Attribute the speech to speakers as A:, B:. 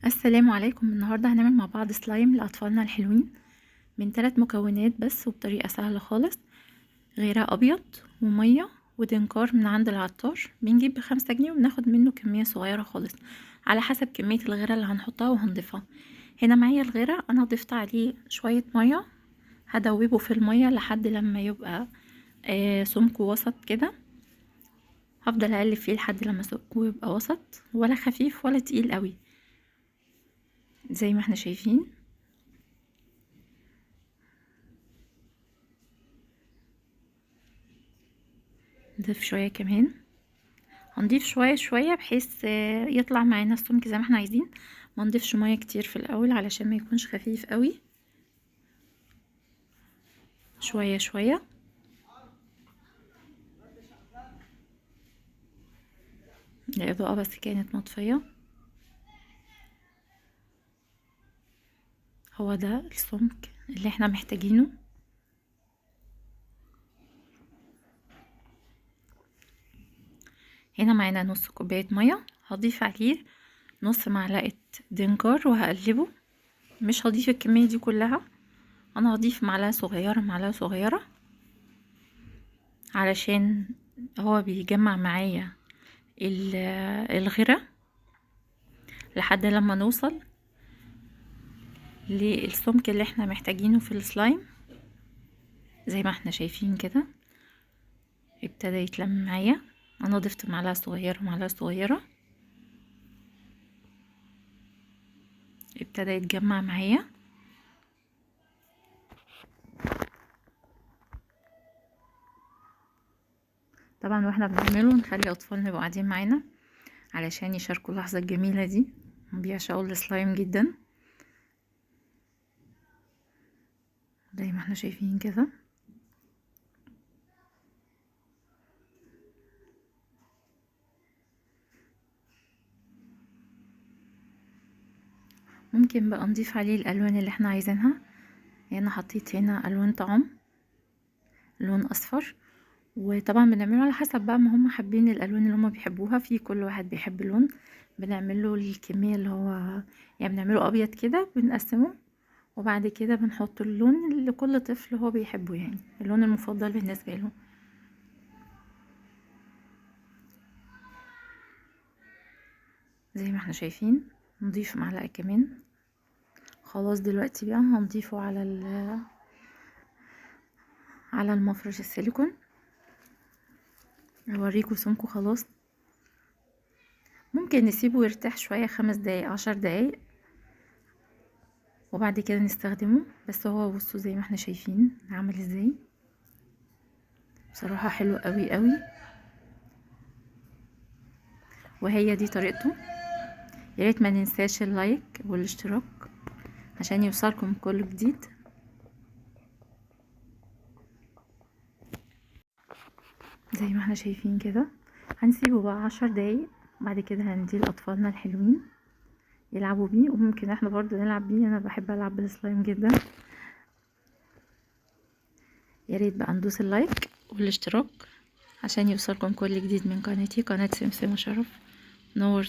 A: السلام عليكم. النهاردة هنعمل مع بعض سلايم لأطفالنا الحلوين من 3 مكونات بس وبطريقة سهلة خالص. غيرة أبيض ومية ودنكار من عند العطار، بنجيب ب5 جنيه وبناخد منه كمية صغيرة خالص على حسب كمية الغيرة اللي هنحطها وهنضيفها. هنا معايا الغيرة، أنا ضفت عليه شوية مية، هدوبه في المية لحد لما يبقى سمكه وسط كده. هفضل اقلب فيه لحد لما سمكه يبقى وسط، ولا خفيف ولا تقيل قوي زي ما احنا شايفين. نضيف شوية كمان، هنضيف شوية شوية بحيث يطلع معانا السمك زي ما احنا عايزين. ما نضيفش مية كتير في الاول علشان ما يكونش خفيف قوي. شوية شوية. الإضاءة بس كانت مطفية. هو ده السمك اللي احنا محتاجينه. هنا معانا نص كوباية مية، هضيف عليه نص معلقة دنجر وهقلبه. مش هضيف الكمية دي كلها، انا هضيف معلقة صغيرة معلقة صغيرة علشان هو بيجمع معايا الغرة لحد لما نوصل للسمك اللي احنا محتاجينه في السلايم. زي ما احنا شايفين كده ابتدى يتلم معايا. انا ضفت معلقة صغيرة معلقة صغيرة، ابتدى يتجمع معايا. طبعا واحنا بنعمله نخلي اطفالنا يبقوا قاعدين معانا علشان يشاركوا اللحظة الجميلة دي. بيعشقوا السلايم جدا زي ما احنا شايفين كده. ممكن بقى نضيف عليه الالوان اللي احنا عايزينها. انا حطيت هنا الوان طعم، لون اصفر، وطبعا بنعمله على حسب بقى ما هم حابين الالوان اللي هم بيحبوها. في كل واحد بيحب لون بنعمله الكميه اللي هو يعني بنعمله ابيض كده بنقسمه، وبعد كده بنحط اللون اللي كل طفل هو بيحبه، يعني اللون المفضل بالنسبه له. زي ما احنا شايفين نضيف معلقه كمان. خلاص دلوقتي بقى هنضيفه على المفرش السيليكون. اوريكم سمكه خلاص. ممكن نسيبه يرتاح شوية 5 دقايق 10 دقايق وبعد كده نستخدمه. بس هو بصوا زي ما احنا شايفين عامل ازاي، بصراحة حلو قوي قوي. وهي دي طريقته. ياريت ما ننساش اللايك والاشتراك عشان يوصلكم كل جديد. زي ما احنا شايفين كده هنسيبه بقى 10 دقايق، بعد كده هنديه لاطفالنا الحلوين يلعبوا بيه، وممكن احنا برضو نلعب بيه. انا بحب العب بالسلايم جدا. ياريت بقى ندوس اللايك والاشتراك عشان يوصلكم كل جديد من قناتي، قناة سمسم شرف. نور.